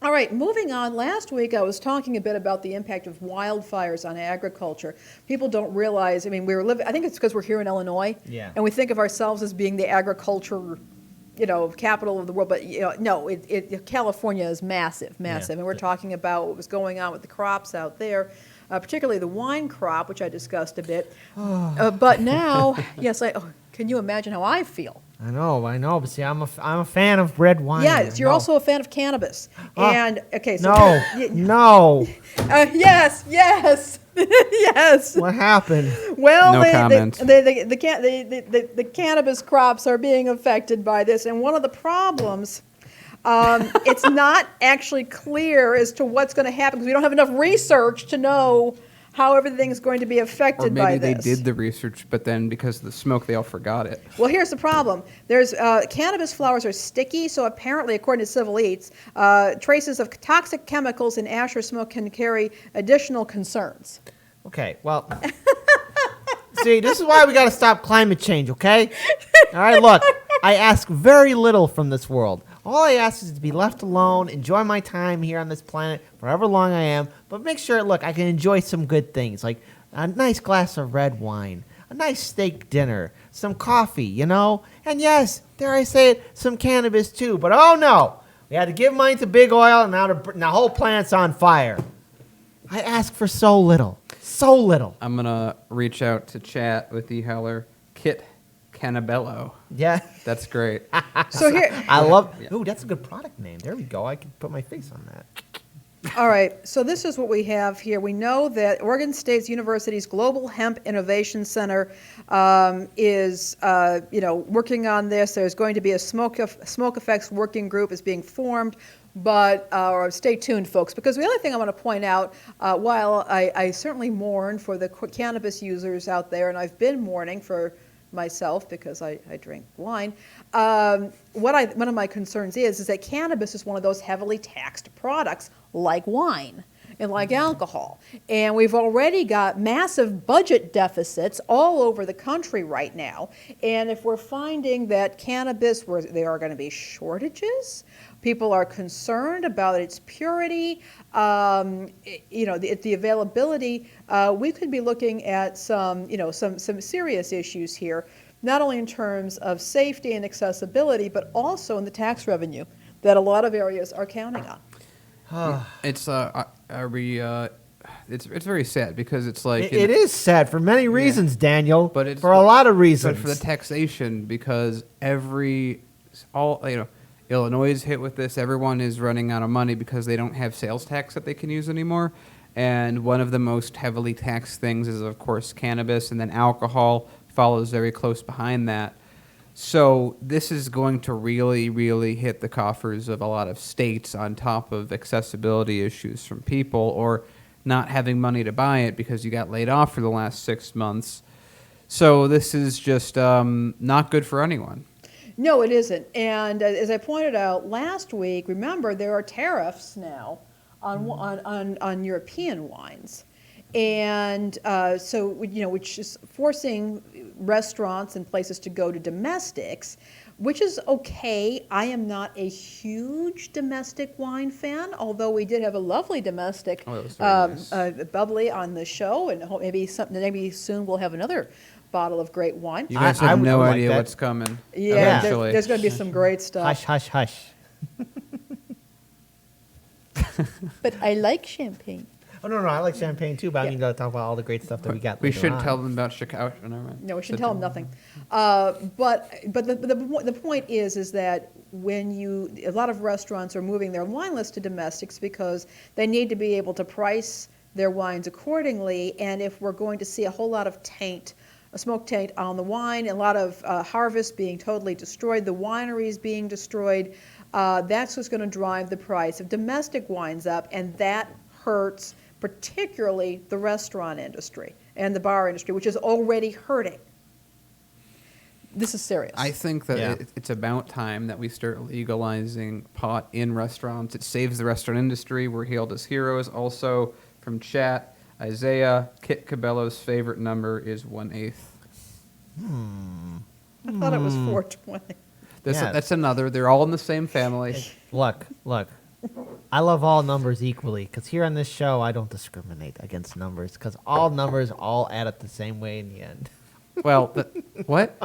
All right, moving on. Last week I was talking a bit about the impact of wildfires on agriculture. People don't realize, I mean, I think it's because we're here in Illinois, Yeah. and we think of ourselves as being the agriculture, capital of the world, but no, California is massive, massive, and we're talking about what was going on with the crops out there, particularly the wine crop, which I discussed a bit. But now, yes, can you imagine how I feel? I know, but see, I'm a fan of red wine. Yes, you're No. also a fan of cannabis. And, okay, so... No. Yes, yes. What happened? Well, No comment. the cannabis crops are being affected by this, and one of the problems, it's not actually clear as to what's going to happen because we don't have enough research to know how everything's going to be affected by this. Or maybe they did the research, but then because of the smoke, they all forgot it. Well, here's the problem. There's cannabis flowers are sticky, so apparently, according to Civil Eats, traces of toxic chemicals in ash or smoke can carry additional concerns. Okay, well, see, this is why we got to stop climate change, okay? All right, look, I ask very little from this world. All I ask is to be left alone, enjoy my time here on this planet for however long I am, but make sure, look, I can enjoy some good things, like a nice glass of red wine, a nice steak dinner, some coffee, and yes, dare I say it, some cannabis too, but oh no, we had to give mine to big oil, and now the whole planet's on fire. I ask for so little. So little. I'm going to reach out to chat with the Heller Kit Cannabello. Yeah. That's great. So here, I love... Ooh, that's a good product name. There we go. I can put my face on that. all right, so this is what we have here. We know that Oregon State University's Global Hemp Innovation Center is, working on this. There's going to be a smoke effects working group is being formed. But stay tuned, folks, because the other thing I want to point out, while I certainly mourn for the cannabis users out there, and I've been mourning for myself because I drink wine, one of my concerns is that cannabis is one of those heavily taxed products like wine and like alcohol. And we've already got massive budget deficits all over the country right now. And if we're finding that cannabis, where there are going to be shortages, people are concerned about its purity, the availability. We could be looking at some serious issues here, not only in terms of safety and accessibility, but also in the tax revenue that a lot of areas are counting on. It's it's very sad because it's like It is sad for many reasons, Daniel. but it's for a lot of reasons. But for the taxation, because Illinois is hit with this. Everyone is running out of money because they don't have sales tax that they can use anymore. And one of the most heavily taxed things is, of course, cannabis, and then alcohol follows very close behind that. So this is going to really, really hit the coffers of a lot of states on top of accessibility issues from people or not having money to buy it because you got laid off for the last 6 months. So this is just not good for anyone. No, it isn't. And as I pointed out last week, remember there are tariffs now on European wines. And which is forcing restaurants and places to go to domestics, which is okay. I am not a huge domestic wine fan, although we did have a lovely domestic bubbly on the show, and maybe soon we'll have another bottle of great wine. You guys have no like idea that. what's coming. Yeah, eventually. there's going to be some great stuff. Hush, hush, hush. But I like champagne. Oh, no, I like champagne too, but I mean to talk about all the great stuff that we got We later should on. tell them about Chicago. Never mind. No, we should tell them nothing. But the point is that when a lot of restaurants are moving their wine list to domestics because they need to be able to price their wines accordingly. And if we're going to see a whole lot of a smoke taint on the wine, a lot of harvest being totally destroyed, the wineries being destroyed, that's what's going to drive the price of domestic wines up, and that hurts particularly the restaurant industry and the bar industry, which is already hurting. This is serious. I think that it's about time that we start legalizing pot in restaurants. It saves the restaurant industry. We're hailed as heroes. Also, from chat, Isaiah, Kit Cabello's favorite number is 1/8. I thought it was 420. That's another. They're all in the same family. Look. I love all numbers equally because here on this show, I don't discriminate against numbers because all numbers all add up the same way in the end. Well, what?